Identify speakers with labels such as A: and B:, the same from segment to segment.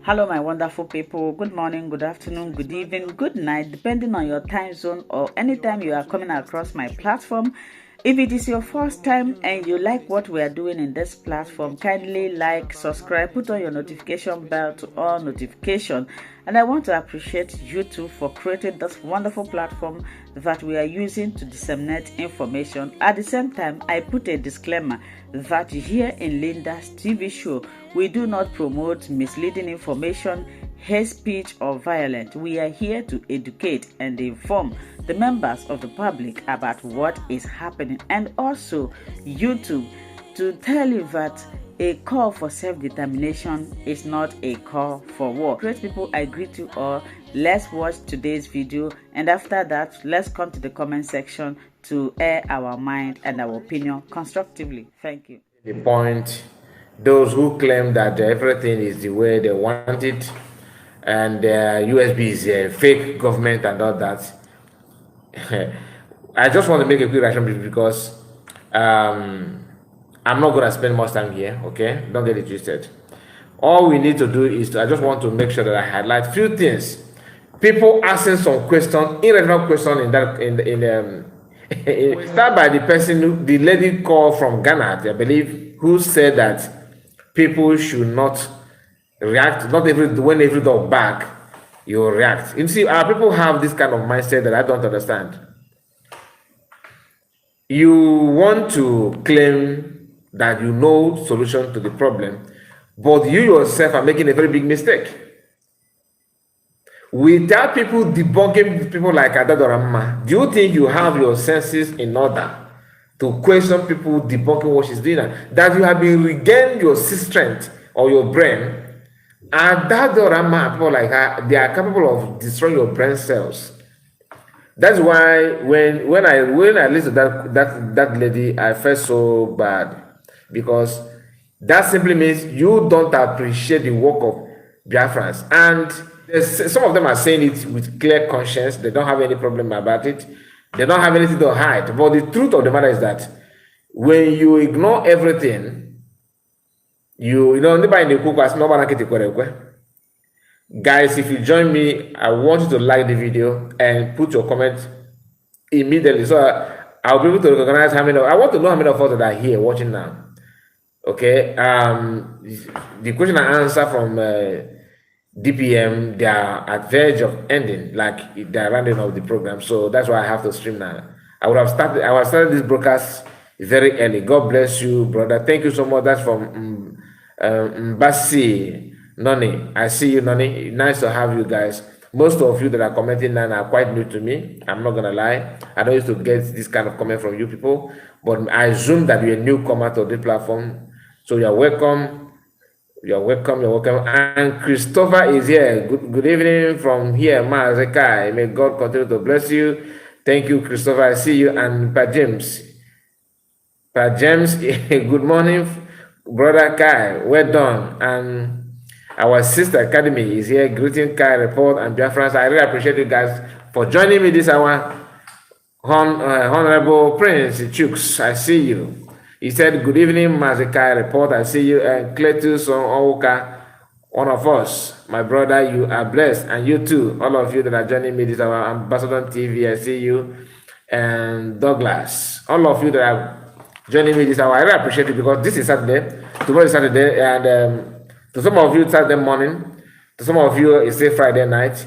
A: Hello, my wonderful people. Good morning, good afternoon, good evening, good night, depending on your time zone or anytime you are coming across my platform. If it is your first time and you like what we are doing in this platform, kindly like, subscribe, put on your notification bell to all notification. And I want to appreciate you too for creating this wonderful platform that we are using to disseminate information. At the same time, I put a disclaimer that here in Linda's TV show, we do not promote misleading information, hate speech, or violence. We are here to educate and inform the members of the public about what is happening, and also YouTube to tell you that a call for self-determination is not a call for war. Great people, I greet you all. Let's watch today's video, and after that, let's come to the comment section to air our mind and our opinion constructively. Thank you.
B: The point, those who claim that everything is the way they want it, and USB is a fake government and all that. I just want to make a quick reaction because I'm not going to spend much time here, okay? Don't get it twisted. All we need to do is I just want to make sure that I highlight a few things. People asking some question, irrelevant question start by the person, the lady called from Ghana, I believe, who said that people should not react, when every dog back, you react. You see, our people have this kind of mindset that I don't understand. You want to claim that you know solution to the problem, but you yourself are making a very big mistake. Without people debunking people like Adadorama, do you think you have your senses in order to question people debunking what she's doing? That you have been regained your strength or your brain? Adadorama, people like her, they are capable of destroying your brain cells. That's why when I listened to that lady, I felt so bad, because that simply means you don't appreciate the work of Biafrans. And some of them are saying it with clear conscience. They don't have any problem about it. They don't have anything to hide. But the truth of the matter is that when you ignore everything, guys, if you join me, I want you to like the video and put your comment immediately, so I'll be able to recognize how many. I want to know how many of us that are here watching now. Okay. The question and answer from DPM, they are at verge of ending, like they are rounding up the program. So that's why I have to stream now. I would have started this broadcast very early. God bless you, brother. Thank you so much. That's from Mbasi Noni. I see you, Noni. Nice to have you guys. Most of you that are commenting now are quite new to me. I'm not gonna lie. I don't used to get this kind of comment from you people, but I assume that you're a newcomer to this platform. So you're welcome. You're welcome. You're welcome. And Christopher is here. Good evening from here, Mazekai. May God continue to bless you. Thank you, Christopher. I see you. And Pa James. Pa James, good morning, brother Kai. Well done. And our sister Academy is here. Greeting Kai, Report, and Biafrans. I really appreciate you guys for joining me this hour. Honorable Prince Chooks, I see you. He said, good evening, Mazekai Report. I see you. And Cletus Onwoka, one of us. My brother, you are blessed. And you too, all of you that are joining me this hour. Ambassador TV, I see you. And Douglas, all of you that are joining me this hour, I really appreciate it, because this is Saturday. Tomorrow is Saturday. And to some of you, it's Saturday morning. To some of you, it's a Friday night.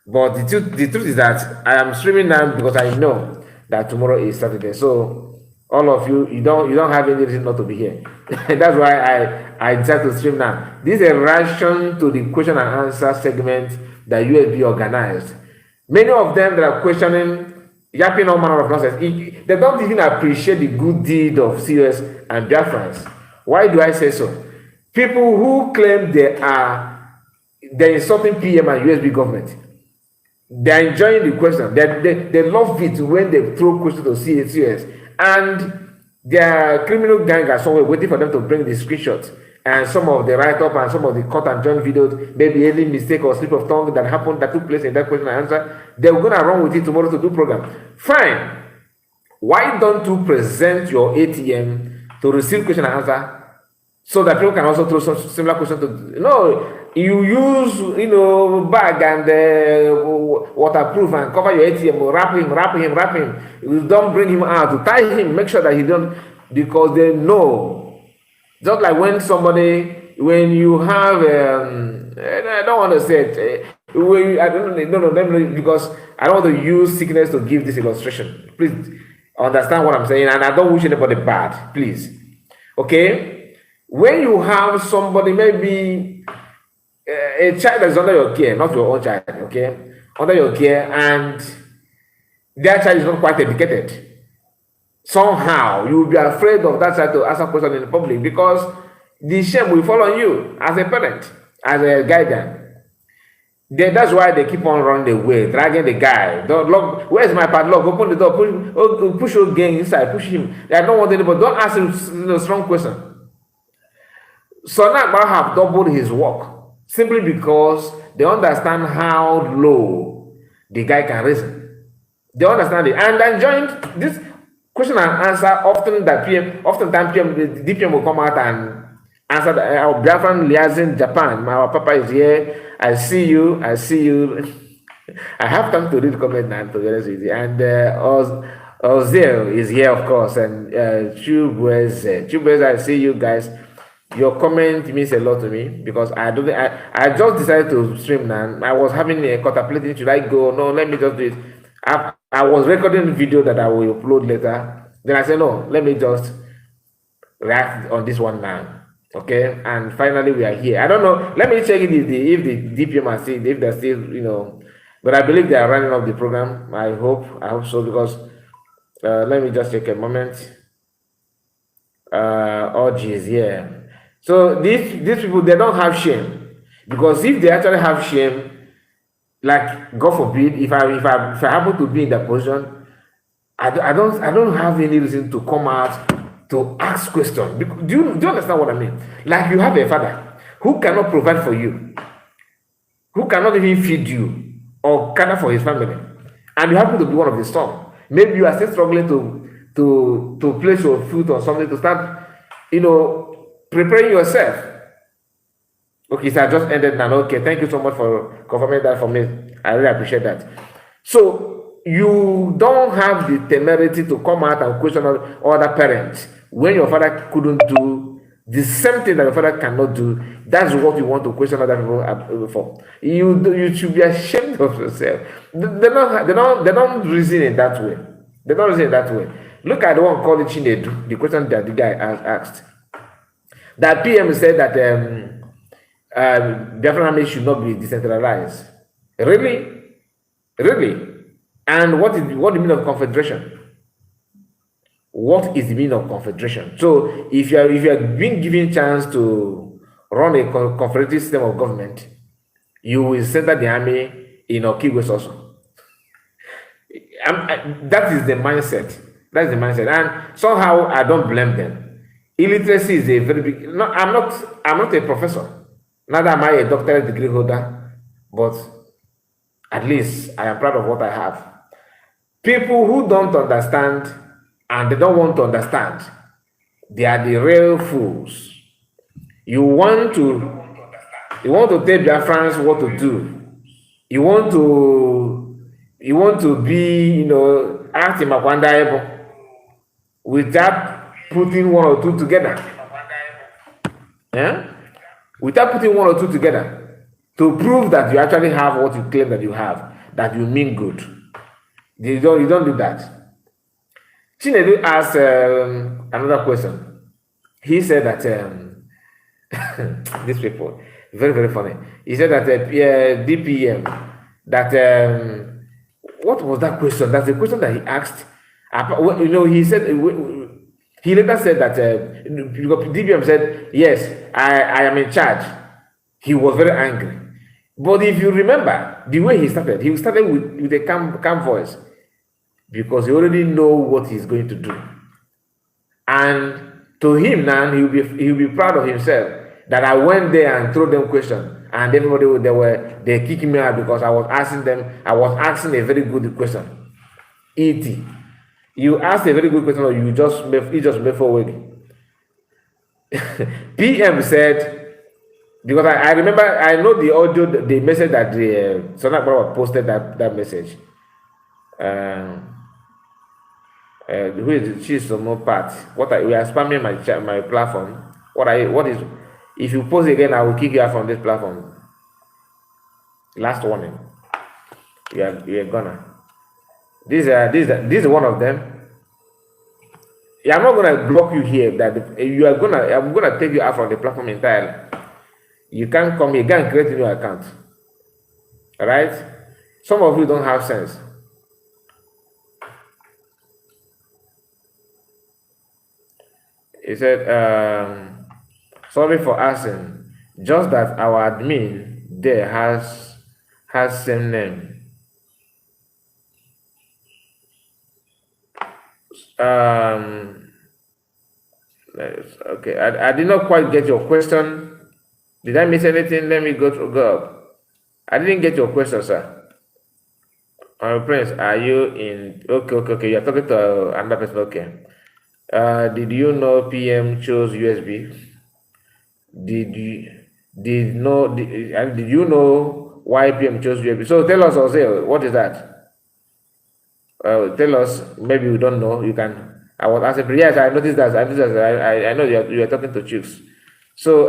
B: But the truth is that I am streaming now because I know that tomorrow is Saturday. So all of you, you don't have any reason not to be here. That's why I decided to stream now. This is a reaction to the question and answer segment that USB organized. Many of them that are questioning, yapping all manner of nonsense, they don't even appreciate the good deed of CS and Biafrans. Why do I say so? People who claim they're insulting PM and USB government, they're enjoying the question. They love it when they throw questions to CS. And their criminal gang are somewhere waiting for them to bring the screenshots and some of the write-up and some of the cut and join videos, maybe any mistake or slip of tongue that took place in that question and answer. They're going to run with it tomorrow to do program. Fine. Why don't you present your ATM to receive question and answer so that people can also throw some similar questions to? No, you use, bag and waterproof and cover your ATM, wrap him. You don't bring him out to tie him. Make sure that he don't, because they know. Just like when you have, I don't want to say it. I don't know, because I don't want to use sickness to give this illustration. Please understand what I'm saying, and I don't wish anybody bad. Please, okay? When you have somebody, maybe a child that is under your care, not your own child, okay, under your care, and their child is not quite educated, somehow you will be afraid of that child to ask a question in the public, because the shame will fall on you as a parent, as a guardian. That's why they keep on running away, dragging the guy. Don't lock, where's my padlock? Open the door, push your gang inside, push him. I don't want anybody. Don't ask him a strong question. So now have doubled his work simply because they understand how low the guy can reason. They understand it, and then joined this question and answer. Oftentimes the DPM will come out and answer our Biafran liaison Japan. Our papa is here. I see you. I have time to read comment now, to be honest with you. And Ozil is here, of course, and Chubweze, I see you guys. Your comment means a lot to me, because I just decided to stream now. I was having a contemplating, should I go? No, let me just do it. I was recording a video that I will upload later. Then I said, no, let me just react on this one now. Okay, and finally we are here. I don't know. Let me check if the DPM are still, if they're still, but I believe they are running off the program. I hope so, because let me just take a moment. Oh geez, yeah. So these people, they don't have shame, because if they actually have shame, like God forbid, if I happen to be in that position, I don't have any reason to come out to ask questions. Do you understand what I mean? Like, you have a father who cannot provide for you, who cannot even feed you or cater for his family, and you happen to be one of the storm. Maybe you are still struggling to place your foot on something, to start, preparing yourself. Okay, so I just ended now. Okay, thank you so much for confirming that for me. I really appreciate that. So you don't have the temerity to come out and question other parents when your father couldn't do the same thing that your father cannot do. That's what you want to question other people for. You should be ashamed of yourself. They don't reason in that way. They don't reason in that way. Look at the one called Chinedu, the question that the guy asked. That PM said that Biafran should not be decentralized. Really? And what is the meaning of confederation? What is the meaning of confederation? So if you are being given chance to run a confederative system of government, you will center the army in Okigwe also. That is the mindset. That's the mindset, and somehow I don't blame them. Illiteracy is a very big. No, I'm not a professor. Neither am I a doctorate degree holder, but at least I am proud of what I have. People who don't understand and they don't want to understand, they are the real fools. You want to tell Biafrans what to do. You want to be, acting Makwanda without putting one or two together. Yeah? Without putting one or two together to prove that you actually have what you claim that you have, that you mean good. You don't do that. Chinedu asked another question. He said that these people, very, very funny. He said that DPM, that what was that question? That's the question that he asked. He said, he later said that DPM said, yes, I am in charge. He was very angry. But if you remember the way he started with a calm voice, because he already know what he's going to do. And to him now, he'll be proud of himself that I went there and threw them questions, and everybody they kicking me out because I was asking a very good question. E.T. You asked a very good question, or you just made forward. PM said Because I remember, I know the audio, the message that the Sonat Baba posted that message. Who is she's some more part? We are spamming my platform. What is if you post again, I will kick you out from this platform. Last warning. You are gonna. This is one of them. Yeah, I'm not gonna block you here. I'm gonna take you out from the platform entirely. You can't come here, you can't create a new account. Alright? Some of you don't have sense. He said, sorry for asking. Just that our admin there has same name. Okay, I did not quite get your question. Did I miss anything? Let me go up. I didn't get your question, sir. Prince, are you in? Okay. You're talking to another person. Okay. Did you know PM chose USB? Did you know why PM chose USB? So tell us, Jose, what is that? Tell us. Maybe we don't know. You can. I was asking. Yes, I noticed that. I know you are talking to Chicks. So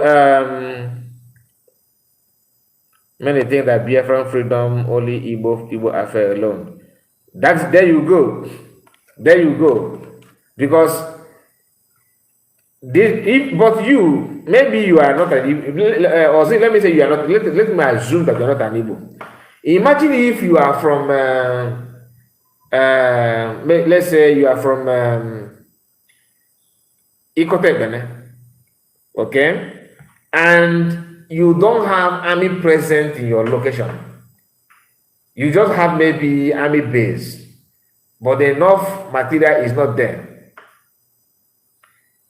B: many think that Biafran freedom only Igbo affair alone. There you go. Because but you, maybe you are not an Igbo, or let me say you are not. Let me assume that you are not an Igbo. Imagine if you are from, let's say you are from Ikotebene, okay, and you don't have army present in your location. You just have maybe army base, but enough material is not there.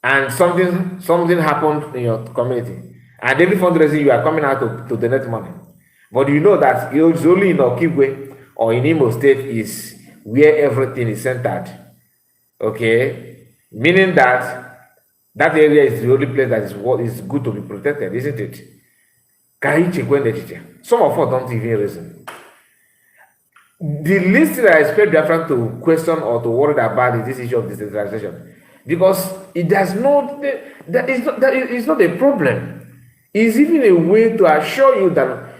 B: And something happened in your community, and every fundraising you are coming out to donate money, but you know that it's only in Okigwe or in Imo State is where everything is centered. Okay, meaning that area is the only place that is what is good to be protected, isn't it? Some of us don't even reason. The least that I expect Biafran to question or to worry about is this issue of decentralization. Because it does not, that is not a problem. It's even a way to assure you that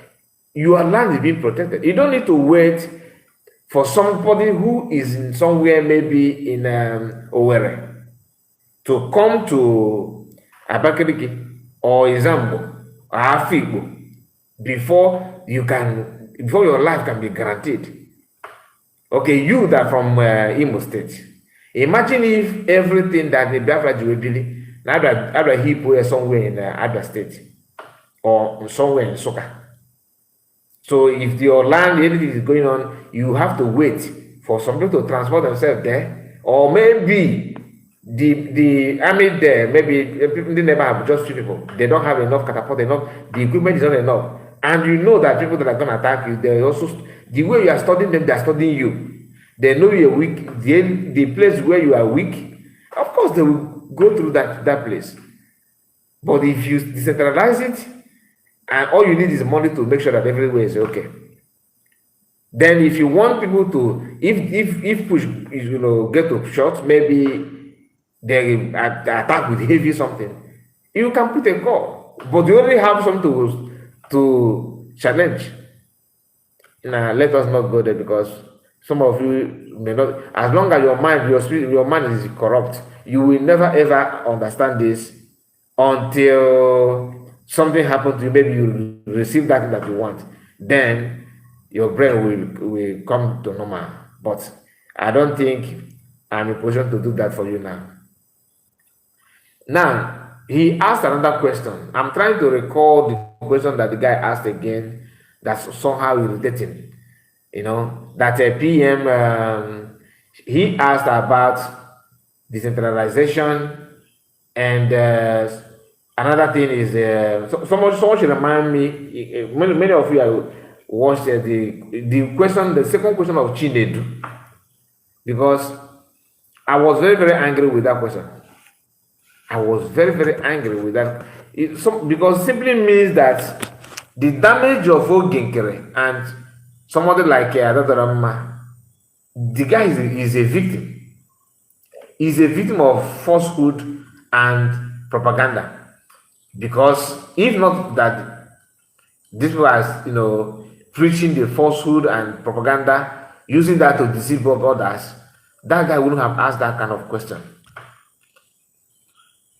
B: your land is being protected. You don't need to wait for somebody who is in somewhere, maybe in Owerri, to come to Abakaliki or Izambo or Afikbo before your life can be guaranteed. Okay, you that from Imo State. Imagine if everything that the Biafra Jubilee, Abra Hippo somewhere in Abra State or somewhere in Soka. So if your land, anything is going on, you have to wait for some people to transport themselves there, or maybe the army there, maybe they never have just few people. They don't have enough catapult, the equipment is not enough. And you know that people that are going to attack you, they also, the way you are studying them, they are studying you. They know you're weak. The place where you are weak, of course they will go through that place. But if you decentralize it, and all you need is money to make sure that everywhere is okay, then if you want people to, if push get to short, maybe they attack with heavy something, you can put a call. But you only have something to challenge. Now let us not go there, because some of you may not, as long as your mind is corrupt, you will never ever understand this until something happens to you. Maybe you receive that thing that you want, then your brain will come to normal. But I don't think I'm in a position to do that for you now. Now, he asked another question. I'm trying to recall the question that the guy asked again, that's somehow irritating. That a PM, he asked about decentralization, and another thing is, someone should remind me, many of you watched the second question of Chinedu, because I was very, very angry with that question. I was very, very angry with that. Because simply means that the damage of Ogenkere and somebody like Adadarama, the guy is a victim. He's a victim of falsehood and propaganda. Because if not that this was, preaching the falsehood and propaganda, using that to deceive others, that guy wouldn't have asked that kind of question.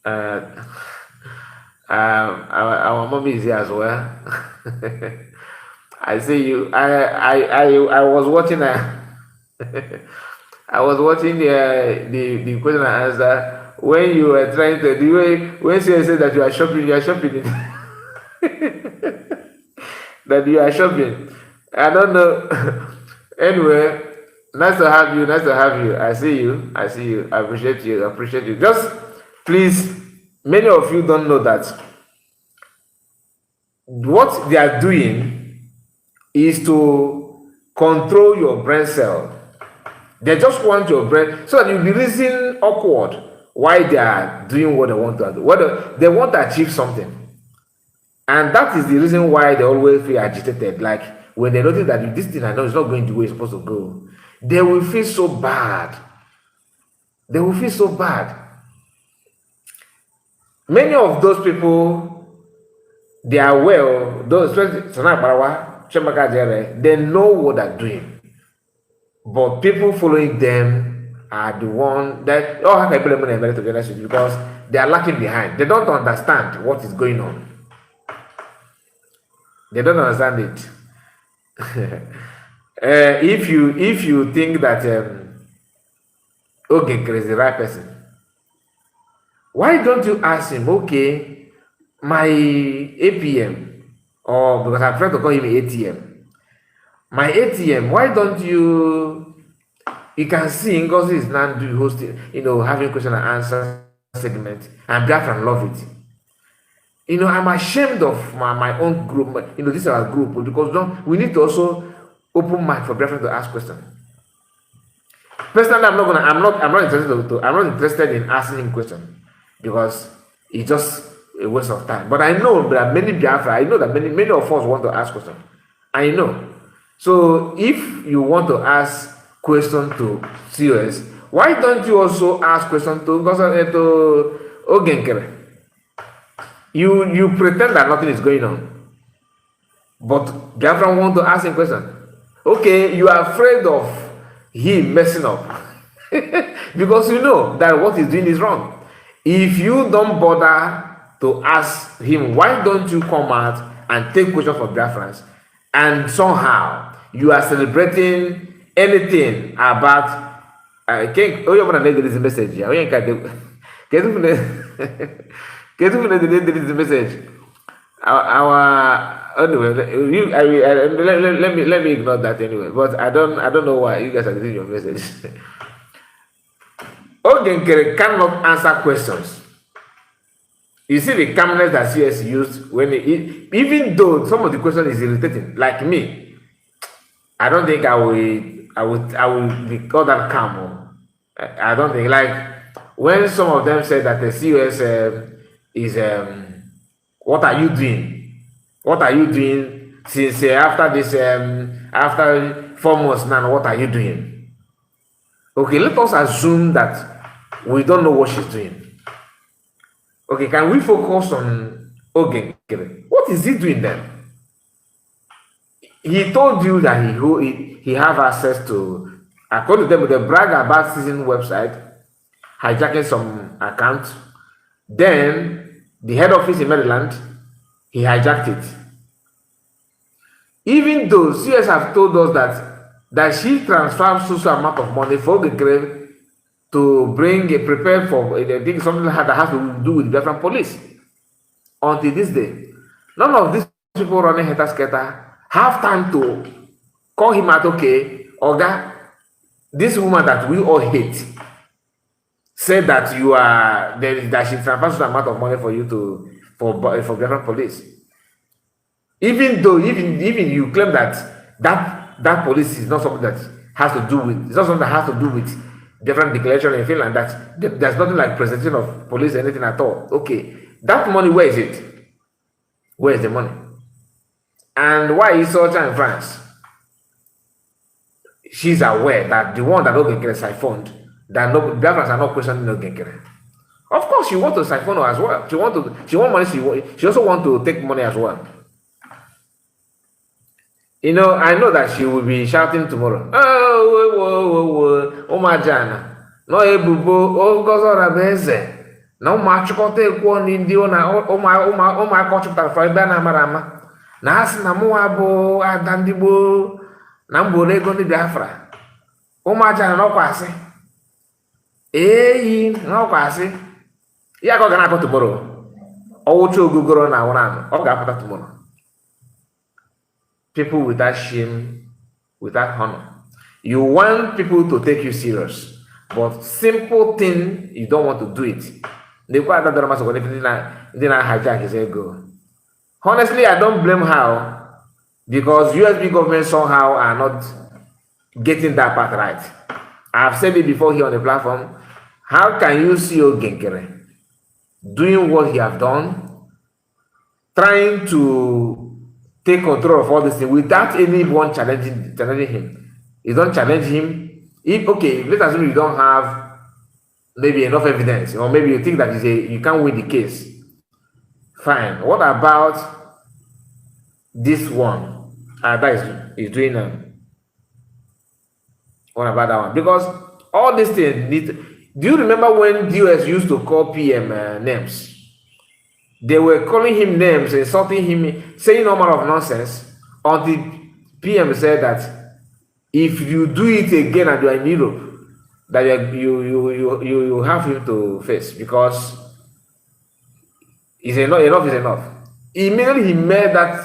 B: Uh, our mommy is here as well. I see you. I was watching. I was watching the question and answer when you were trying to the way when you said that you are shopping that you are shopping. I don't know. Anyway, nice to have you. Nice to have you. I see you. I see you. I appreciate you. I appreciate you. Just please, many of you don't know that what they are doing is to control your brain cell. They just want your brain so that you'll be reasoning awkward why they are doing what they want to do. They want to achieve something. And that is the reason why they always feel agitated. Like when they notice that this thing I know is not going the way it's supposed to go, they will feel so bad. They will feel so bad. Many of those people, they are well, those they know what they're doing. But people following them are the one that how can people be together because they are lacking behind. They don't understand what is going on. They don't understand it. If you think that Ogenkere is the right person, why don't you ask him? Okay, my APM, or because I'm trying to call him ATM. My ATM, why don't you can see Ngozi is now hosting, having question and answer segment, and Biafran love it. I'm ashamed of my own group. This is our group because we need to also open mic for Biafran to ask questions. Personally, I'm not interested in asking him questions because it's just a waste of time. But I know that many Biafra, I know that many of us want to ask questions. I know. So if you want to ask questions to COS, why don't you also ask questions to Ogenkere? You pretend that nothing is going on, but Biafran want to ask him question. Okay, you are afraid of him messing up because you know that what he's doing is wrong. If you don't bother to ask him, why don't you come out and take questions for Biafrans, and somehow you are celebrating anything about you're gonna need this message. Get the message. Anyway, let me ignore that anyway. But I don't know why you guys are getting your message. Ogenkere cannot answer questions. You see the calmness that CS used when even though some of the questions is irritating, like me, I don't think I will be called that calm. I don't think, like when some of them said that the COS is what are you doing? What are you doing since after this after 4 months now? What are you doing? Okay, let us assume that we don't know what she's doing. Okay, can we focus on Ogenkere? What is he doing then? He told you that he have access to, according to them, the brag about season website, hijacking some accounts. Then the head office in Maryland, he hijacked it. Even though CS have told us that she transferred social amount of money for Ogenkere to prepare for something that has to do with Biafran police. Until this day, none of these people running Heta have time to call him out. Okay, Oga, this woman that we all hate said that that she transferred some amount of money for you for Biafran police. Even though even you claim that police is not something that has to do with, it's not something that has to do with different declaration in Finland that there's nothing like presentation of police or anything at all. Okay, that money, where is it? Where is the money? And why is such in France? She's aware that the one that Ogenkere siphoned, that no Biafrans are not questioning Ogenkere. Of course, she wants to siphon her as well. She want money. She also want to take money as well. You know, I know that she will be shouting tomorrow. Oh my Jana. No ebubo ogozora beze. Na ụmụachịkọta ekwu ndị ụmụaka for ebe na amara ama na ha sị na mụnwa bụ ada ndị gboo na mgboro ego ndị Biafra. Ụmụaja na n'ọkwasị eyi n'ọkwasị ya ka ọ ga na-akọ tomorrow. Ọwụcha ogugoro na awụrụ anụ ọ ga-apụta tomorrow. People without shame, without honor. You want people to take you serious, but simple thing you don't want to do it. Honestly, I don't blame her because USB government somehow are not getting that part right. I've said it before here on the platform. How can you see Ogenkere doing what he have done, trying to take control of all this thing without anyone challenging him? You don't challenge him. Okay, let's assume you don't have maybe enough evidence, or maybe you think that you can't win the case. Fine. What about this one? That is doing what about that one? Because all these things need. Do you remember when DOS used to call PM names? They were calling him names, insulting him, saying all manner of nonsense, until PM said that if you do it again and you are in Europe, that you have him to face, because enough is enough. Immediately he made that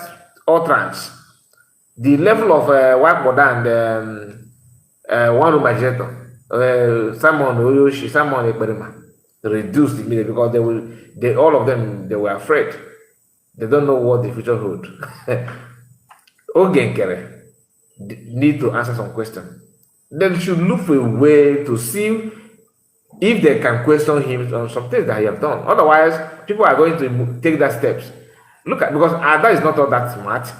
B: utterance. The level of Wakboda and one Umajeto, Simon Oyoshi, Simon Ekberima, reduced immediately, because all of them, they were afraid. They don't know what the future holds. Ogenkere need to answer some questions. They should look for a way to see if they can question him on some things that he have done. Otherwise, people are going to take that steps. Because Ada is not all that smart.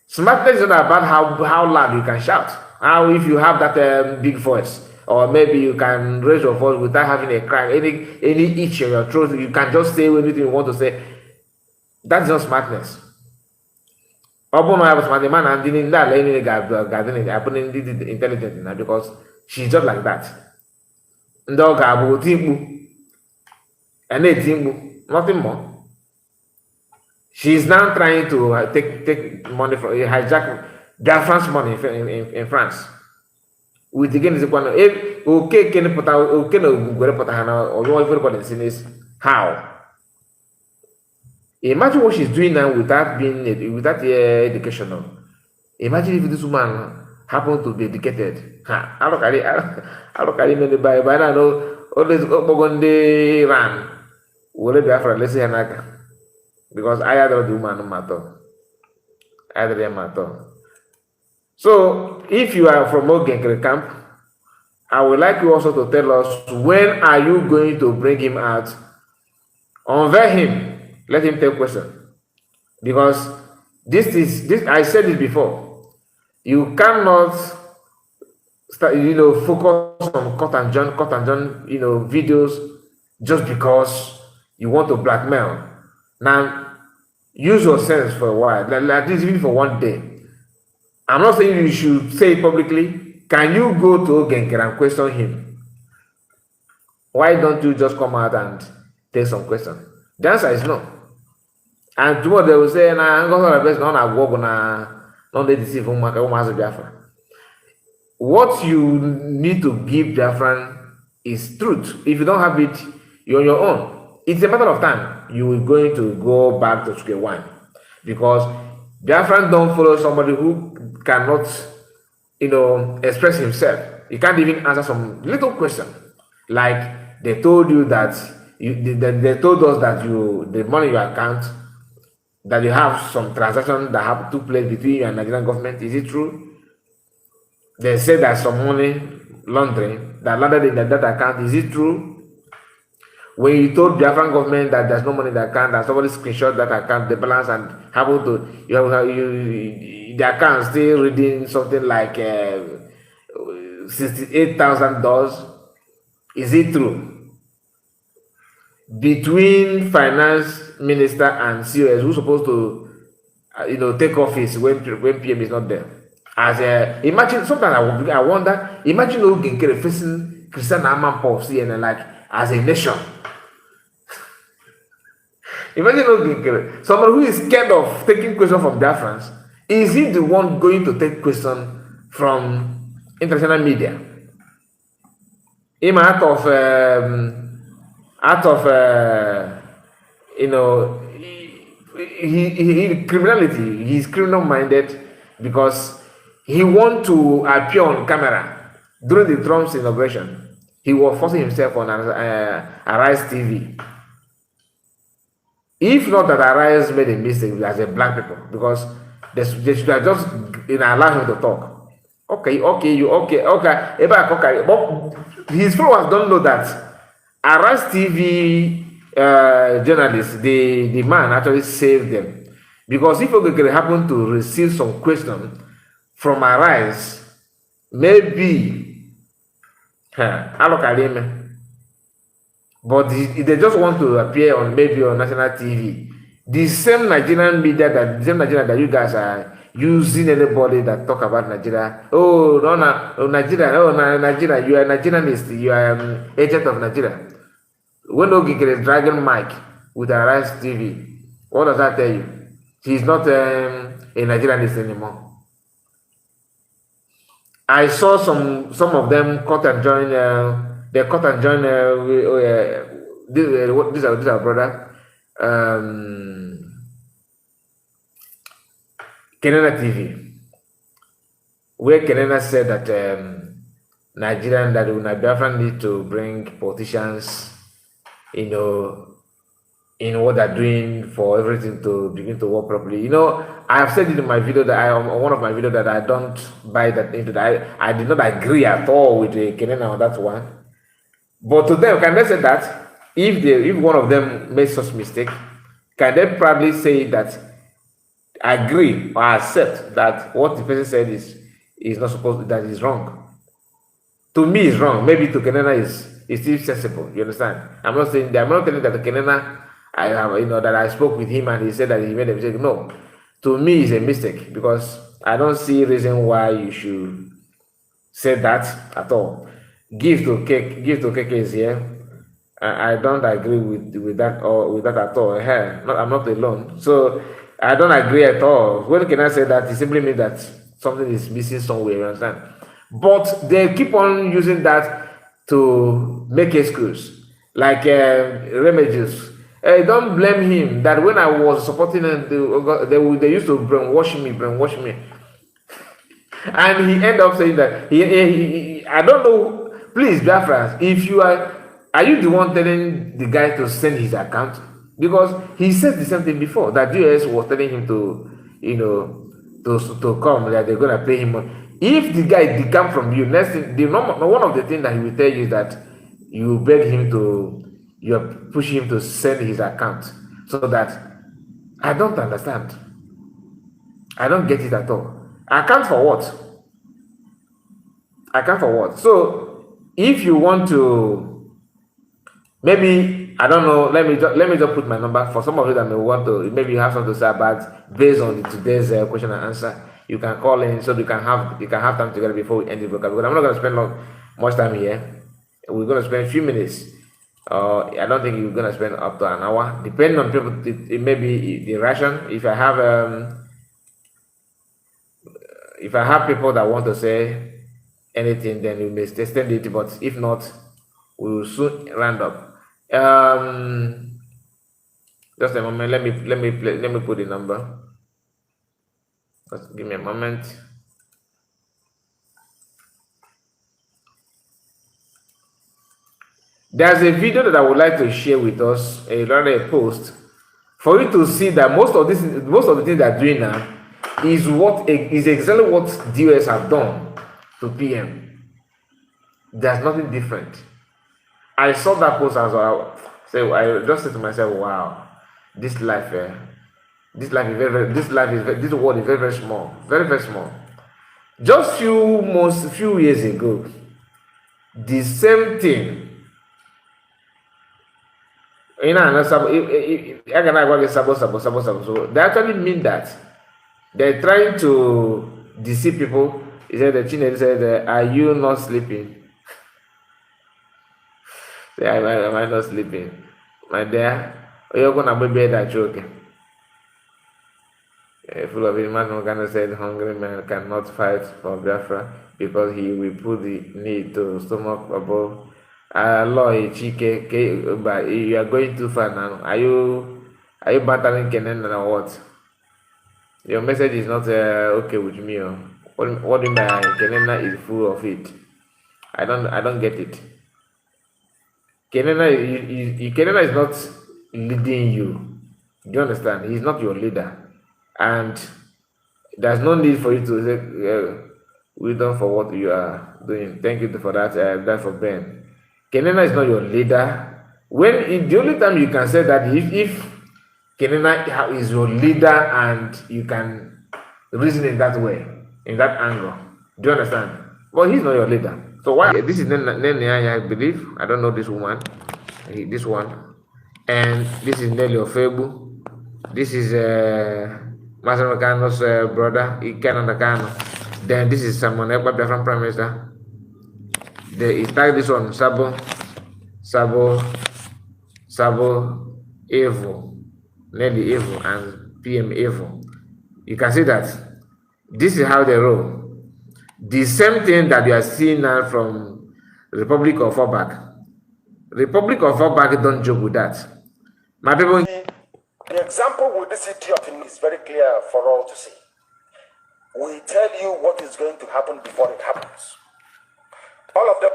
B: Smartness is not about how loud you can shout. How if you have that big voice, or maybe you can raise your voice without having a crack, any itch in your throat. You can just say anything you want to say. That's not smartness. Man and intelligent because she's just like that. Nothing more. She's now trying to take money from hijack BIAFRANS money in France. With again is one okay can put out okay or everybody is how. Imagine what she's doing now without educational. Imagine if this woman happened to be educated. I look at it by now. Always Bogonde ran. Will it be after let's say because I had the woman matter. I had the matter. So if you are from Ogenkere camp, I would like you also to tell us, when are you going to bring him out? Unveil him. Let him take question. Because this I said it before. You cannot start, focus on cut and John, videos just because you want to blackmail. Now, use your sense for a while. Like this, even for one day. I'm not saying you should say it publicly. Can you go to Ogenkere and question him? Why don't you just come out and take some question? The answer is no. And tomorrow they will say, I'm going to best not walk on the deceive Biafra. What you need to give Biafran is truth. If you don't have it, you're on your own. It's a matter of time. You are going to go back to square one. Because Biafran don't follow somebody who cannot, express himself. He can't even answer some little question. Like they told you that they told us that the money in your account, that you have some transaction that took place between you and Nigerian government. Is it true? They said that some money laundering that landed in that account. Is it true? When you told Biafran government that there's no money in the account, and somebody screenshot that account, the balance, and happened to the account still reading something like $68,000. Is it true? Between finance minister and COS, who's supposed to take office when PM is not there? As imagine, sometimes I wonder, imagine Oginkere facing Christian Amanpo of CNN like as a nation. Imagine someone who is scared of taking questions from Biafrans. Is he the one going to take questions from international media? Him out of criminality. He's criminal minded because he want to appear on camera during the Trump's inauguration. He was forcing himself on Arise TV. If not that Arise made a mistake as a black people, because they should have just allow him to talk. Okay. But his followers don't know that Arise TV journalists, the man actually saved them. Because if Ogekere happen to receive some question from Arise, maybe but they just want to appear on maybe on national TV. The same Nigerian media that you guys are using anybody that talk about Nigeria. Oh, no, Nigeria. Oh, Nigeria. You are a Nigerianist. You are an agent of Nigeria. When Ogekere is dragging mic with Arise TV, what does that tell you? He's not a Nigerianist anymore. I saw some of them cut and join. They cut and join. This our brother. Kenena TV, where Kenena said that Nigerian that Biafran need to bring politicians, in what they're doing for everything to begin to work properly. I have said it in my video that one of my videos that I don't buy that into that. I did not agree at all with Kenena on that one. But to them, can they say that if one of them makes such mistake, can they probably say that agree or accept that what the person said is not supposed that is wrong? To me, it's wrong. Maybe to Kenena is still sensible. You understand? I'm not saying that. I'm not telling that Kenena that I spoke with him and he said that he made a mistake. No, to me, it's a mistake because I don't see reason why you should say that at all. Give to KK is here. I don't agree with that at all. I'm not alone. So I don't agree at all. When can I say that? It simply means that something is missing somewhere. You understand? But they keep on using that to make excuse, like Remedios. Don't blame him. That when I was supporting them, they used to brainwash me, and he ended up saying that he I don't know. Please, Biafrans, if you are you the one telling the guy to send his account? Because he said the same thing before, that US was telling him to come, that they're gonna pay him money. If the guy decamp from you, next thing, one of the things that he will tell you is that you beg him you're pushing him to send his account. So that I don't understand. I don't get it at all. Account for what? Account for what? So if you want to, maybe I don't know. Let me just put my number for some of you that may want to. Maybe you have something to say about based on today's question and answer. You can call in so you can have time together before we end the broadcast. Because I'm not going to spend much time here. We're going to spend a few minutes. I don't think you're going to spend up to an hour, depending on people. It may be the ration. If I have people that want to say anything, then we may extend it. But if not, we will soon round up. Just a moment. Let me put the number. Just give me a moment. There's a video that I would like to share with us, a post, for you to see that most of the things they're doing now is exactly what DOS have done to PM. There's nothing different. I saw that post as well. So I just said to myself, wow, this life, this life is this world is very, very small. Very, very small. Just few years ago, the same thing. You know, I can work sabo. So they actually mean that they're trying to deceive people. He said the teenager said, "Are you not sleeping?" Say, am I not sleeping? My dear, you're gonna be bed at joking. Full of man Ghana said hungry man cannot fight for Biafra because he will put the need to stomach above. Lord Chike, but you are going too far now. Are you battling Kenan or what? Your message is not okay with me. Oh. What do you mean by Kenena is full of it? I don't get it. Kenena is not leading you. Do you understand? He's not your leader. And there's no need for you to say wisdom for what you are doing. Thank you for that. That for Ben. Kenena is not your leader. The only time you can say that if Kenena is your leader and you can reason in that way, in that angle. Do you understand? Well, he's not your leader. So why? This is Nene, I believe. I don't know this woman. This one. And this is Nelly Ofebu. This is Master Kano's brother, Ikan Kano. Then this is Simon Ekpa, Biafran Prime Minister. He tagged this one, Sabo, Evo, Nelly Evo, and PM Evo. You can see that this is how they roll. The same thing that you are seeing now from Republic of Obak. Republic of Obak don't joke with that. My people.
C: The example with this idiot is very clear for all to see. We tell you what is going to happen before it happens. All of them.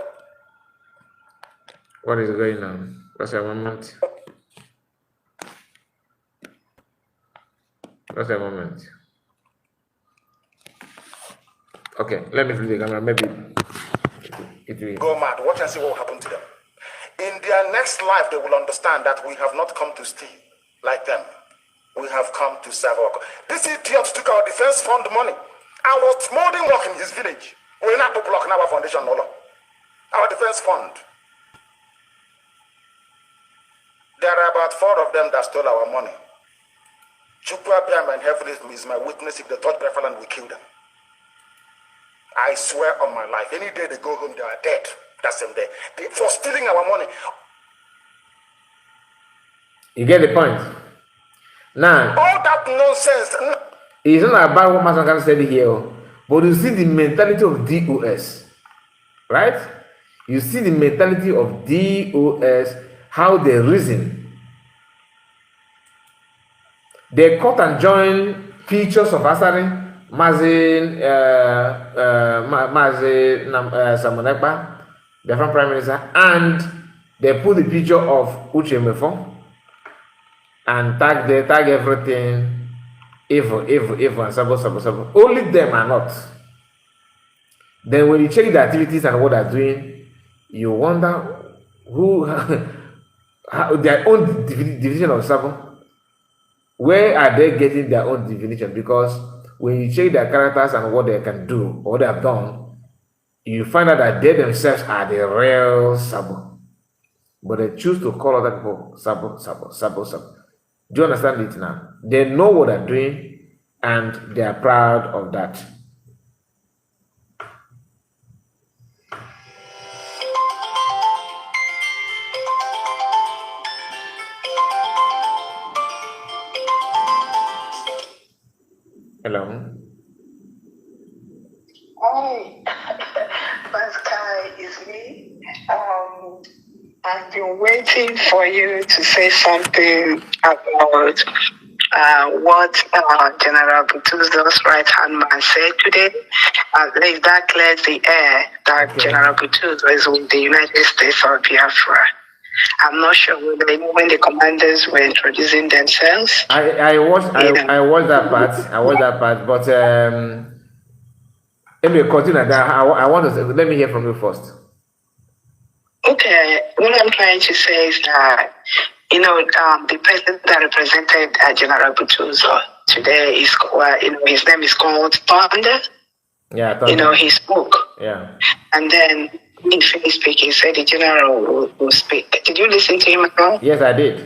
B: What is going on? What's a moment? What's a moment? Okay, let me flip the camera. Maybe it will
C: go mad. Watch and see what will happen to them. In their next life, they will understand that we have not come to steal like them. We have come to serve our. This idiot took our defense fund money and was molding work in his village. We're not to block our foundation, no law. Our defense fund. There are about 4 of them that stole our money. Chukwu Abiam and Heaven is my witness. If they touch Biafra land, we kill them. I swear on my life, any day they go home, they are dead. That same day. For stealing our money.
B: You get the point? Now,
C: all that nonsense.
B: It's not about what Master said here, but you see the mentality of DOS, right? You see the mentality of DOS, how they reason. They cut and join features of Asari, Mazin, Samonekba, the Biafran Prime Minister, and they put the picture of Uche Mefo and tag everything evil, and sabo. Only them are not. Then when you check the activities and what they're doing, you wonder who, how, their own division of sabo. Where are they getting their own definition? Because when you check their characters and what they can do, or what they have done, you find out that they themselves are the real sabo. But they choose to call other people sabo. Do you understand it now? They know what they're doing and they are proud of that. Hello.
D: Hi, Pascal, it's me. I've been waiting for you to say something about what General Butu's right-hand man said today. At least that clears the air that okay. General Butu is with the United States of Biafra. I'm not sure when the commanders were introducing themselves.
B: I watched that part. But let me continue that. I want to say, let me hear from you first.
D: Okay, what I'm trying to say is that, the person that represented General Butuzo today is, his name is called Thunder.
B: Yeah, Thunder.
D: He spoke.
B: Yeah.
D: And then in Philly speak, he said the general will speak. Did you listen to him at all?
B: Yes, I did.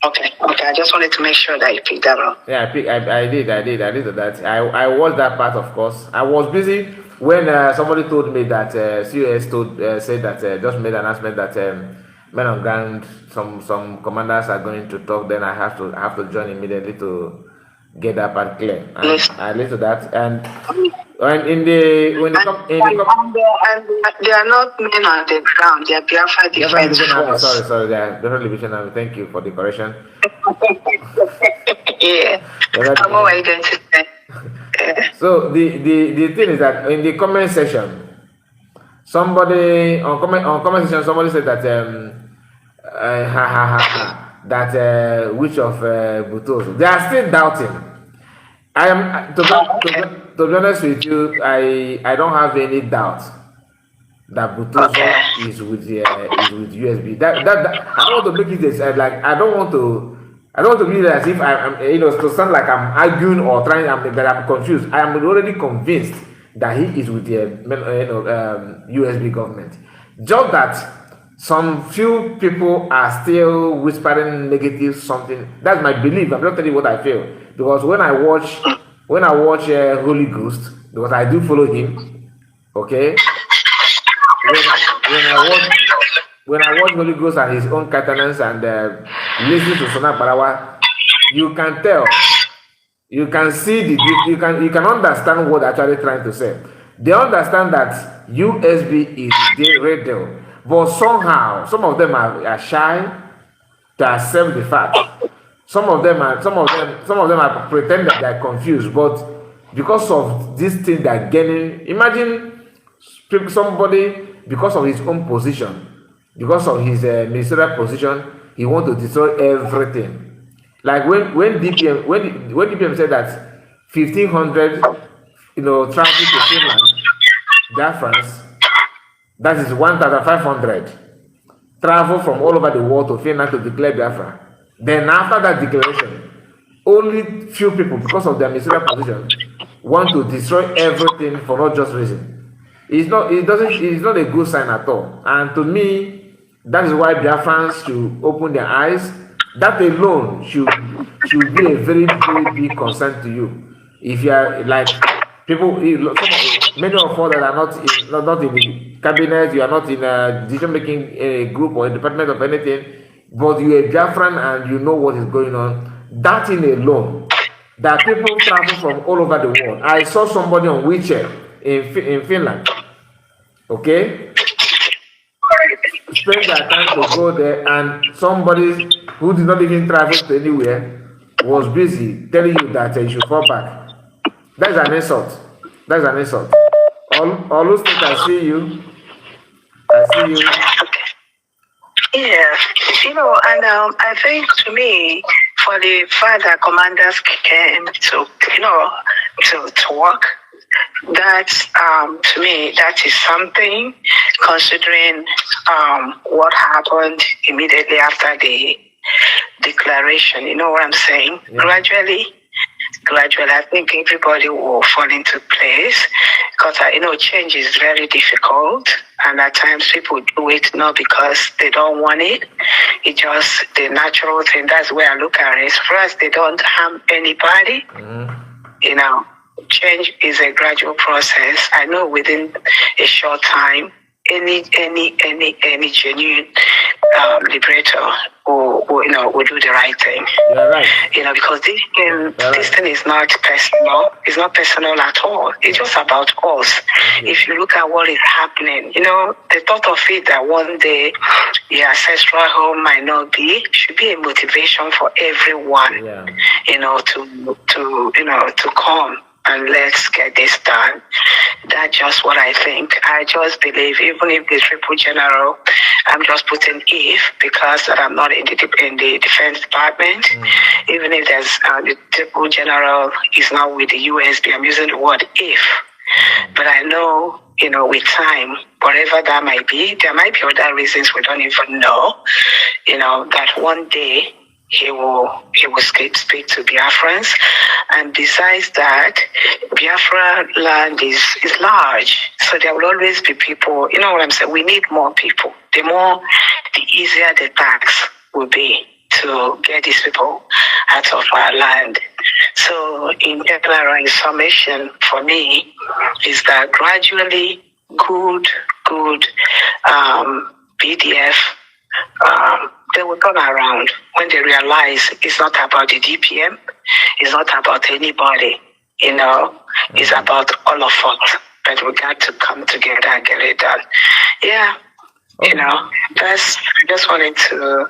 D: Okay. I just wanted to make sure that you picked that up.
B: Yeah, I did that. I watched that part, of course. I was busy when somebody told me that COS said that just made an announcement that men on ground, some commanders are going to talk. Then I have to join immediately to get that part clear. And
D: Yes.
B: I listened to that, and in the
D: and they are not men on the ground. They are Biafra Defense Force.
B: Sorry, they are Biafra Division Army. Thank you for the correction.
D: Yeah. What were you going to say?
B: So the thing is that in the comment section, somebody said that that which of Butoso. They are still doubting. I am to be honest with you, I don't have any doubt that Butoso is with USB. That I don't want to make it like I don't want to be as if I'm to sound like I'm arguing or trying that I'm confused. I am already convinced that he is with the USB government. Just that some few people are still whispering negative something. That's my belief. I'm not telling you what I feel, because when I watch Holy Ghost, because I do follow him, okay. When I watch Holy Ghost and his own countenance and listen to Sona Parawa, you can tell, you can see you can understand what they're actually trying to say. They understand that USB is the radio, but somehow some of them are shy to accept the fact. Some of them are pretend that they're confused, but because of this thing they're gaining, imagine somebody, because of his own position, because of his ministerial position, he wants to destroy everything. Like when DPM said that 1,500 travel to Finland, BIAFRANS, that is 1,500 travel from all over the world to Finland to declare Biafra. Then after that declaration, only few people, because of their ministerial position, want to destroy everything for not just reason. It's not a good sign at all. And to me, that is why Biafrans should open their eyes. That alone should be a very, very big concern to you. If you are like people, many of us that are not in the cabinet, you are not in a decision-making group or a department of anything, but you are a Biafran and you know what is going on. That in alone, that people travel from all over the world. I saw somebody on wheelchair in Finland. Okay, spend their time to go there, and somebody who did not even travel to anywhere was busy telling you that you should fall back. That's an insult. That's an insult. All those things, I see you.
D: Yeah, and I think to me, for the fact that commanders came to work, that to me, that is something, considering what happened immediately after the declaration. You know what I'm saying? Yeah. Gradually, I think everybody will fall into place, because change is very difficult, and at times people do it not because they don't want it. It's just the natural thing. That's where I look at it. First, they don't harm anybody. Change is a gradual process. I know within a short time, any genuine liberator will do the right thing.
B: You're right.
D: Because this thing is not personal. It's not personal at all. It's just about us. Mm-hmm. If you look at what is happening, the thought of it that one day your ancestral home might not be should be a motivation for everyone. Yeah. To come and let's get this done. That's just what I think. I just believe, even if the triple general, I'm just putting if, because I'm not in the Defense Department. Even if there's the triple general is not with the USB, I'm using the word if. But I know, with time, whatever that might be. There might be other reasons we don't even know. That one day he will speak to Biafrans. And besides that, Biafra land is large. So there will always be people, you know what I'm saying? We need more people. The easier the tax will be to get these people out of our land. So in general, in summation for me, is that gradually good BDF, they will turn around when they realize it's not about the DPM, it's not about anybody, it's about all of us. But we got to come together and get it done. Yeah. I just wanted to,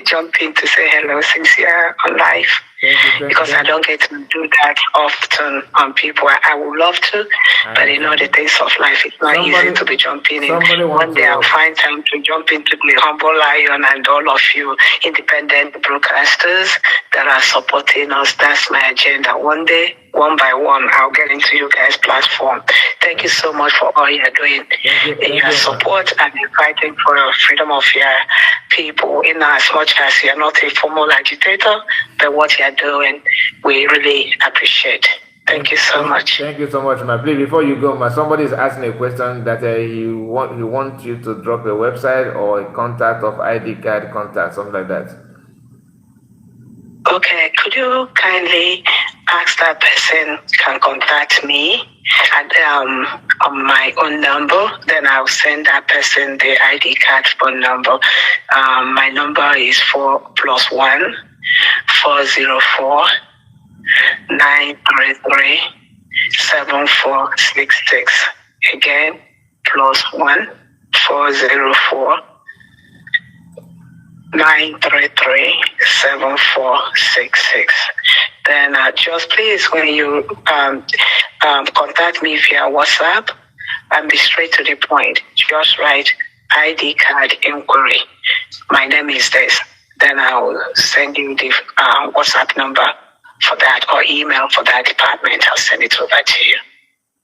D: jump in to say hello since you're on live. Because I don't get to do that often on people. I would love to, but the things of life, it's not easy to be jumping in. One day I'll find time to jump into the Humble Lion and all of you independent broadcasters that are supporting us. That's my agenda. One day, one by one, I'll get into you guys' platform. Thank you so much for all you're doing in your support and fighting for the freedom of your people. In as much as you're not a formal agitator, but what you're doing, we really appreciate. Thank you so much.
B: Thank you so much, ma. Please, before you go, ma, somebody is asking a question that he wants you to drop a website or a contact of ID card contact, something like that.
D: Okay, could you kindly ask that person can contact me on my own number? Then I'll send that person the ID card phone number. My number is 4+1 404 933 7466. Again, +1 404 933 7466. Then just please, when you contact me via WhatsApp, and be straight to the point. Just write ID card inquiry. My name is this. Then I will send you the WhatsApp number for that, or email for that department. I'll send it over to you.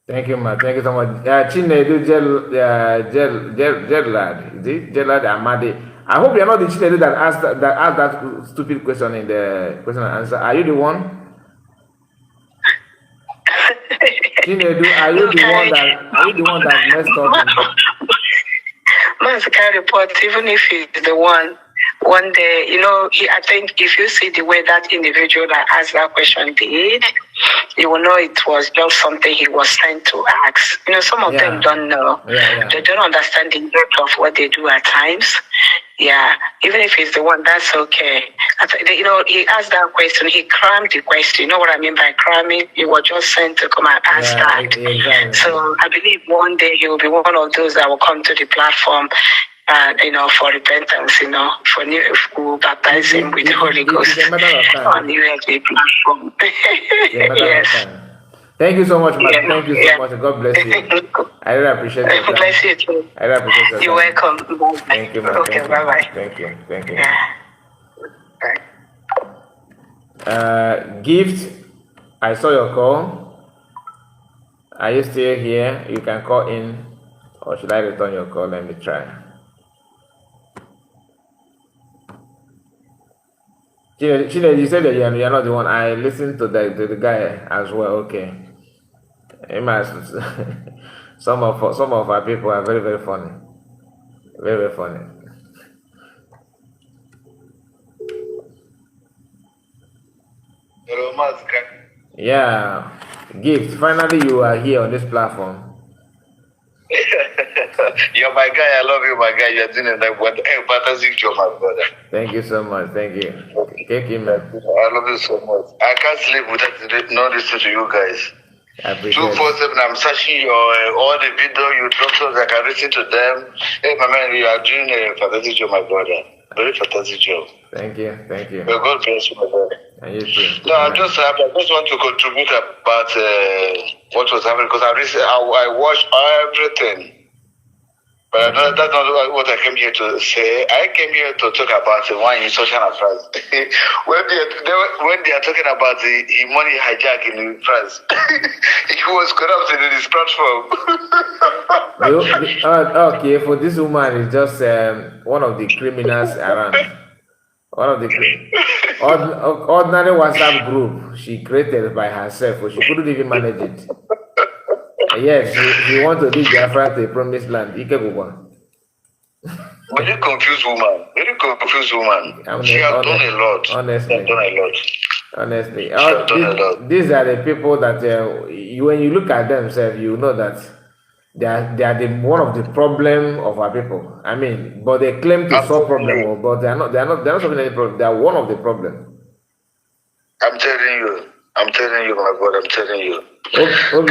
B: Thank you, ma. Thank you so much. Chinedu Gerlad. Is it Gerlad Amadi? I hope you're not the Chinedu that asked that stupid question in the question and answer. Are you the one? Chinedu, are you the one that messed up?
D: Master report, even if he's the one day, I think if you see the way that individual that asked that question did, you will know it was just something he was sent to ask. Some of them don't know. They don't understand the depth of what they do at times. Yeah, even if he's the one, that's okay. He asked that question, he crammed the question. You know what I mean by cramming? He was just sent to come and ask that. Exactly. So I believe one day he will be one of those that will come to the platform, for repentance, for new baptizing with the Holy Ghost on the USB platform. Yes.
B: Thank you so much, man. Thank you so much. God bless you. I really appreciate it.
D: God bless you too.
B: I really appreciate it.
D: You're welcome. Bye.
B: Thank you, man.
D: Okay, bye-bye.
B: Thank you.
D: Yeah. Bye.
B: Gift, I saw your call. Are you still here? You can call in, or should I return your call? Let me try. Chile, you said that you're not the one. I listened to the guy as well. Okay. Some of our people are very, very funny. Very, very funny.
E: Hello, Master.
B: Yeah. Gift, finally you are here on this platform.
E: You're my guy. I love you, my guy. You're doing a fantastic job, my brother.
B: Thank you so much. Thank you. Thank you, man.
E: I love you so much. I can't sleep without not listening to you guys. 247. I'm searching your all the video you drop so that I can listen to them. Hey, my man, you are doing a fantastic job, my brother. Very fantastic job.
B: Thank you.
E: Well, God bless you, my brother.
B: And you too.
E: No, I just want to contribute about what was happening because I watched everything. But that's not what I came here to say. I came here to talk about one in social affairs. when they are talking about the money hijacking in France, he was corrupted in his platform.
B: Okay, for this woman is just one of the criminals around. One of the ordinary WhatsApp group she created by herself, but she couldn't even manage it. Yes, she want to lead Biafra to a promised land.
E: Very confused woman. Very confused woman. She has done a lot.
B: Honestly. Honestly,
E: These
B: are the people that when you look at themselves, you know that they are one of the problem of our people. I mean, but they claim to solve problem, but they are not solving any problem. They are one of the problem.
E: I'm telling you, my brother. I'm telling you.
B: Please keep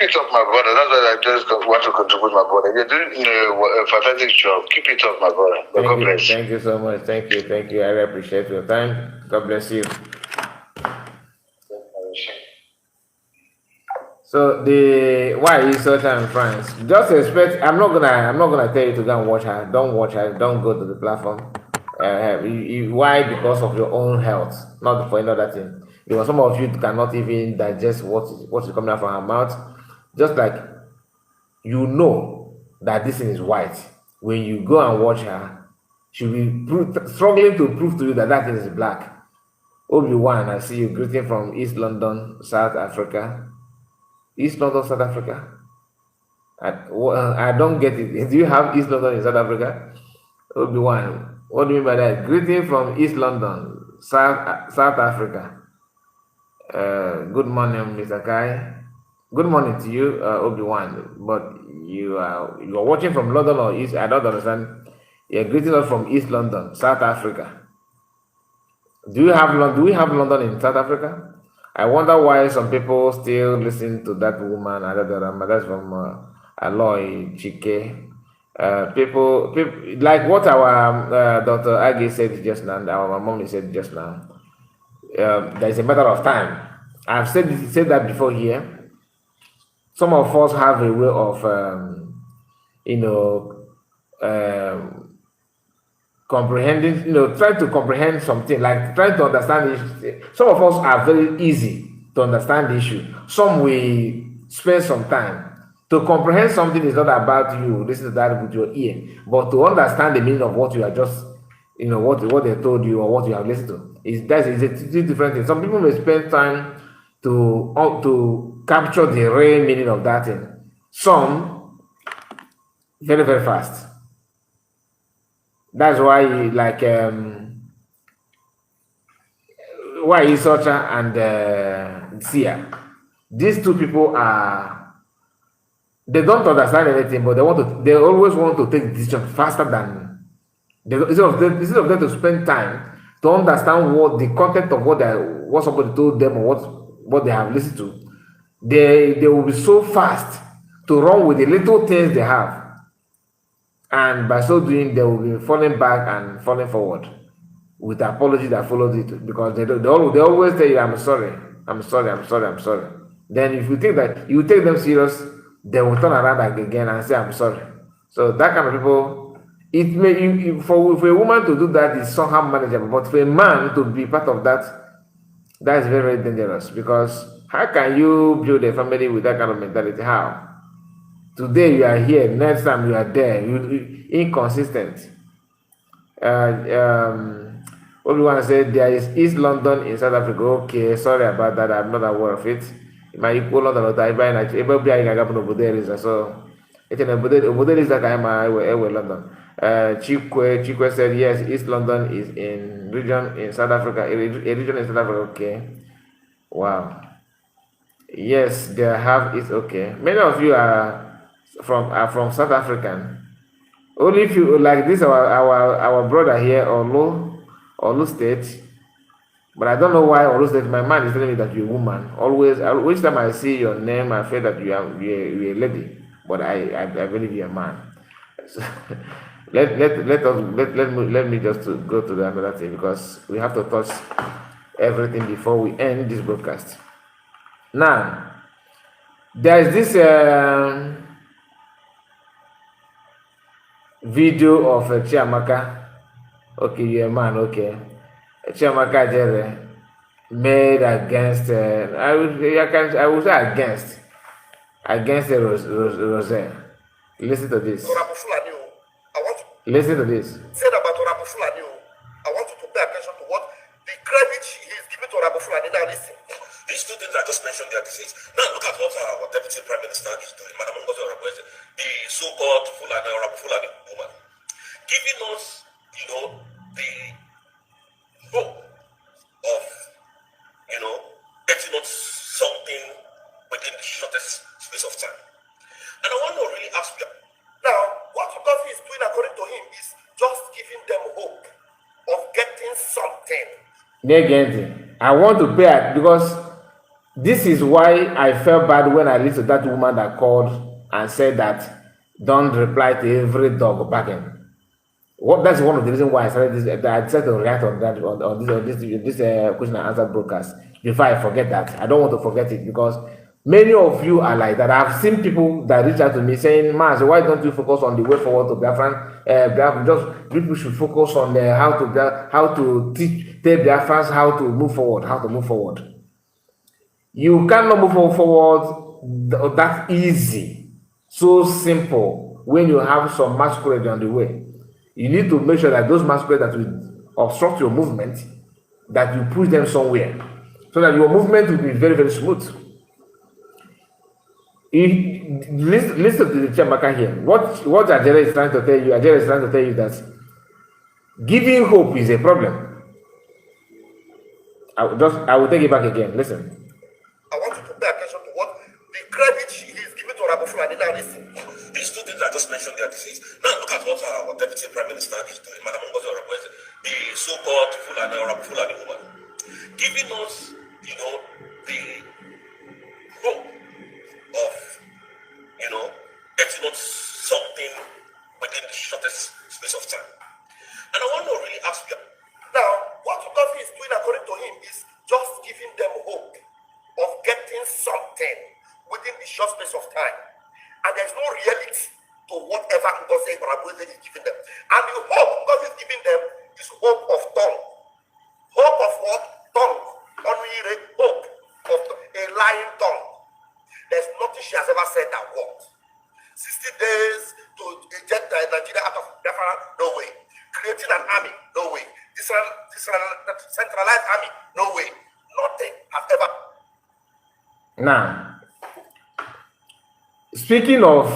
E: it up, my brother. That's what I just want to contribute, my brother. You're doing a fantastic job. Keep it up, my brother. God bless.
B: Thank you so much. Thank you. I really appreciate your time. God bless you. So why is such in France? Just expect. I'm not gonna tell you to go and watch her. Don't watch her. Don't go to the platform. Why? Because of your own health, not for another thing. Because some of you cannot even digest what is coming out from her mouth. Just like you know that this thing is white. When you go and watch her, she'll be struggling to prove to you that thing is black. Obi-Wan, I see you. Greeting from East London, South Africa. East London, South Africa. I don't get it. Do you have East London in South Africa? Obi-Wan, what do you mean by that? Greeting from East London, South Africa. Good morning, Mr. Kai. Good morning to you, Obi-Wan. But you are watching from London or East? I don't understand. You're greeting us from East London, South Africa. Do we have London in South Africa? I wonder why some people still listen to that woman. That's from Aloy Chike. People like what our Dr. Aggie said just now, our mom said just now. There's a matter of time. I've said that before here. Some of us have a way of, comprehending, trying to comprehend something, like trying to understand it. Some of us are very easy to understand the issue. Some will spend some time. To comprehend something is not about you listen to that with your ear, but to understand the meaning of what you are just, what they told you or what you have listened to. Is a different thing. Some people may spend time to capture the real meaning of that thing. Some very, very fast. That's why, like, why Isocha and Sia, these two people they don't understand anything, but they always want to take decisions faster than instead of them to spend time to understand what the content of what somebody told them or what they have listened to. They will be so fast to run with the little things they have. And by so doing, they will be falling back and falling forward with the apology that follows it, because they always tell you, I'm sorry. Then if you think that you take them serious, they will turn around again and say, I'm sorry. So that kind of people, it may for a woman to do that is somehow manageable, but for a man to be part of that is very, very dangerous, because how can you build a family with that kind of mentality? How? Today you are here, next time you are there. You inconsistent. What we want to say, there is East London in South Africa. Okay, sorry about that. I'm not aware of it. My equal London, so it's an London. Chikwe said yes. East London is in region in South Africa. A region in South Africa. Okay. Wow. Yes, they have it. Okay. Many of you are from South African. Only if you like this, our brother here, Olu State. But I don't know why Olu State. My mind is telling me that you're a woman. Always, each time I see your name, I feel that you're a lady. But I believe you're a man. So, let me just go to the another thing, because we have to touch everything before we end this broadcast. Now, there is this. video of Chiamaka. Okay, you're a man, okay. Chiamaka Jere made against, I would say against Rose. Listen to this. Listen to this.
C: Said about Rabu Fulani. I want you to pay attention to what the credit he is giving to Rabu Fulani. Now listen. These two things I just mentioned, they are disease. Now look at what our Deputy Prime Minister is doing. Madam Ngozi Orakwe, the so-called Fulani or Rabu Fulani woman, giving us, the hope of, getting us something within the shortest space of time. And I want to really ask you, now, what Ngozi is doing according to him is just giving them hope of getting something.
B: I want to pay it because this is why I felt bad when I listened to that woman that called and said that don't reply to every dog barking. That's one of the reasons why I started this. I decided to react on that on this question and answer broadcast before I forget that. I don't want to forget it because many of you are like that. I've seen people that reach out to me saying, "Mas, why don't you focus on the way forward to Biafran? Just people should focus on how to teach Biafrans how to move forward. You cannot move forward that easy, so simple when you have some masquerade on the way. You need to make sure that those masquerades that will obstruct your movement, that you push them somewhere, so that your movement will be very, very smooth." Listen to the Chiamaka here. What Ajere is trying to tell you, that giving hope is a problem. I will take it back again. Listen.
C: I want you to pay attention to what the credit he is giving to Rabu Fulani. Now listen. These two things I just mentioned, they are disease. Now look at what our Deputy Prime Minister is doing. Madam Ngozi Orakwe, the so-called Fulani or Rabu Fulani woman, giving us, the hope of, getting us something within the shortest space of time. And I want to really ask you, now, what Ngozi is doing according to him is just giving them hope of getting something within the short space of time. And there's no reality to whatever Ngozi is giving them. And the hope Ngozi is giving them is hope of tongue. Hope of what? Tongue. Only hope of a lying tongue. There's nothing she has ever said that worked. 60 days to eject Nigeria out of Biafra, no way. Creating an army, no way. Decentralized army, no way. Nothing has ever.
B: Now, speaking of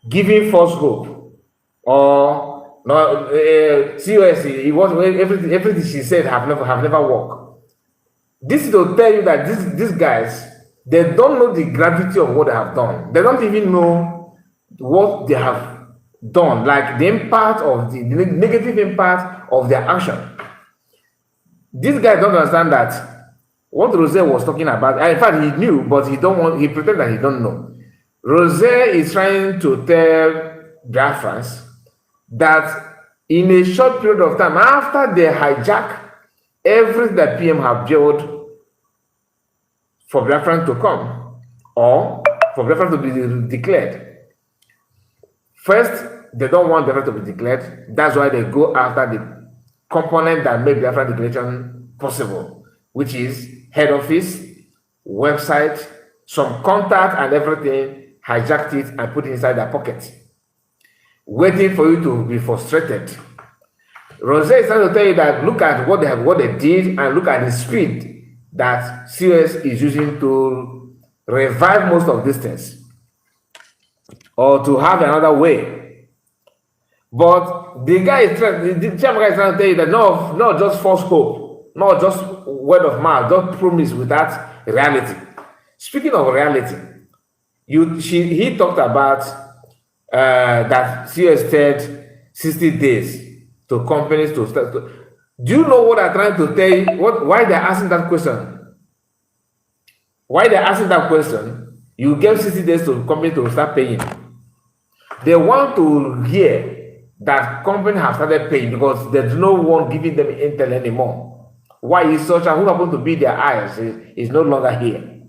B: giving false hope, or no, seriously, it was everything she said have never worked. This is to tell you that these guys, they don't know the gravity of what they have done. They don't even know what they have done, like the impact of the negative impact of their action. These guys don't understand that what Rose was talking about. In fact, he knew, but he pretended that he don't know. Rose is trying to tell Biafrans that in a short period of time, after they hijack everything that PM have built for Biafran to come, or for Biafran to be declared. First, they don't want Biafran to be declared. That's why they go after the component that make Biafran declaration possible, which is head office, website, some contact and everything, hijacked it and put it inside their pocket, waiting for you to be frustrated. Rose is trying to tell you that look at what they did, and look at the speed that CS is using to revive most of these things, or to have another way. But the guy is trying to tell you that not just false hope, not just word of mouth, don't promise without reality. Speaking of reality, he talked about that CS said 60 days to companies to start. Do you know what I'm trying to tell you? Why they're asking that question? Why they're asking that question? You give 60 days to company to start paying. They want to hear that company have started paying because there's no one giving them intel anymore. Why is such who happen to be their eyes is no longer here?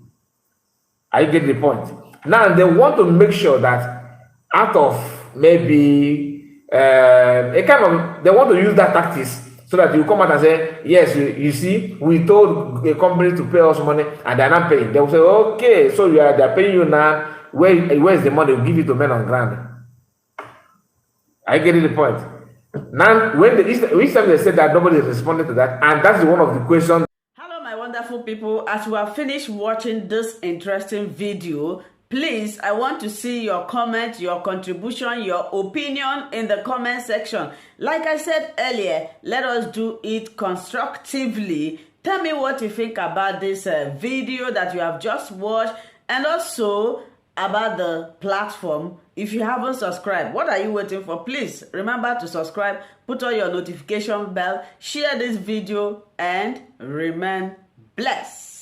B: I get the point. Now they want to make sure that out of maybe a kind of, they want to use that tactics so that you come out and say, yes, you see, we told a company to pay us money and they're not paying. They will say, okay, so they're paying you now. Where's the money? We'll give it to men on ground. I get the point. Now, each time they said that, nobody responded to that, and that's one of the questions.
A: Hello, my wonderful people. As you have finished watching this interesting video, please, I want to see your comment, your contribution, your opinion in the comment section. Like I said earlier, let us do it constructively. Tell me what you think about this video that you have just watched, and also about the platform. If you haven't subscribed, what are you waiting for? Please remember to subscribe, put on your notification bell, share this video, and remain blessed.